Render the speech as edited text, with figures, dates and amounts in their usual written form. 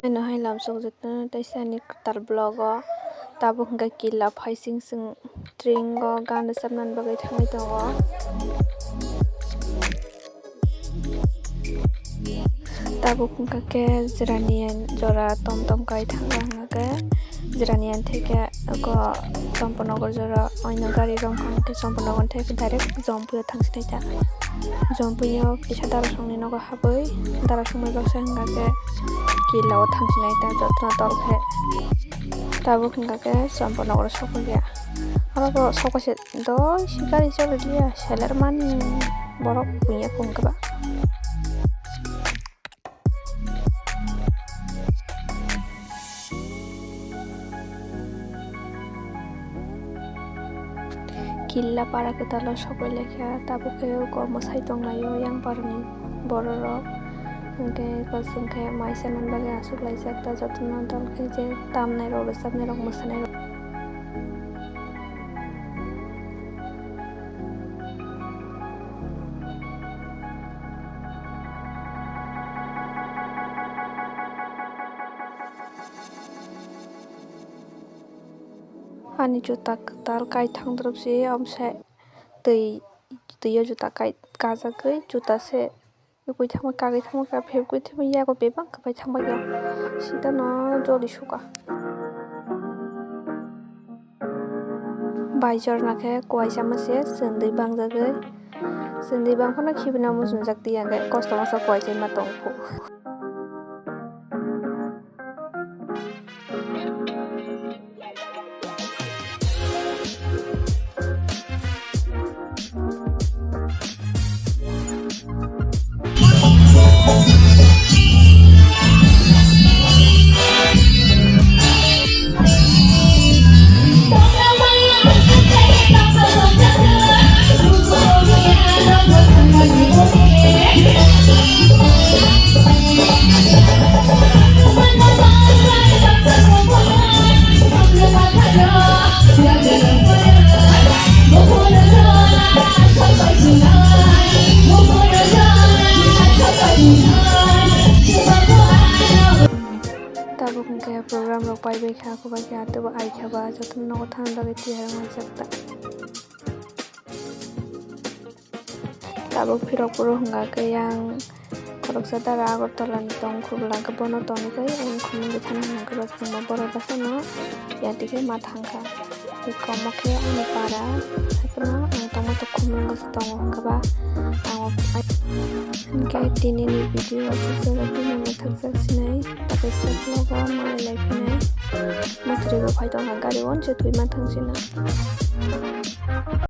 Ano hai lam sok jatna taisani tar blogo tabuk hingga kila phaising sing tringo gana sabnan bagai thangai tongo. Tabuk hingga ke jiranian jora tom kai thangga hingga ke jiranian theke ko Championogor jora oino gari rong ke Championogor theke direct jompuyo thangsinai ta. Jompuyo pisa darasongni nogo habai darasongmai baksa hingga ke kila o thangsinai ta jotna tolkhe tabuk hingga ke Championogor sokogya. Aro sokose doi si gari choliya seller mani borok punya kongkeba. Killa para kita lo sokoi lekha tabuk ke gormo sai tonglayo yang parni bororo hingke kosungke maisanan bagai asuk laijak ta jotna tolkhe je tamnai ro besabnai rok mosanai rok. Ani juta ketal kai thangdrop si omse tui juta kai kajagoi juta se ukui thangma kagoi thangma ka phebgoi thangma yago bebang khai thangma yo sida no joli suka. Baijor khe kuaisa mase sendui bangjagoi sendui bangfano khibina mujungjak tiyange kosto masa kuaisai ma tongpho. Tabuk hingga program rok pai bai kha ko bai kha to ai khaba jotun no thang bagai tiyar mai jakta. Tabuk phirok puro hingga ke yang koroksa dara Agartala ni tong khubla ke bono toni bai ang khumung bi thana hingga ke basma boro basano yatike ma thangkha ikomo ke ani para hapono ang tongmo to khumung gas tongo hingga ba ang hingga tini ni video sejak dulu thakjak sinai takai saklogo mai laipinai masri ro phai tong gari on che thui ma thangsina.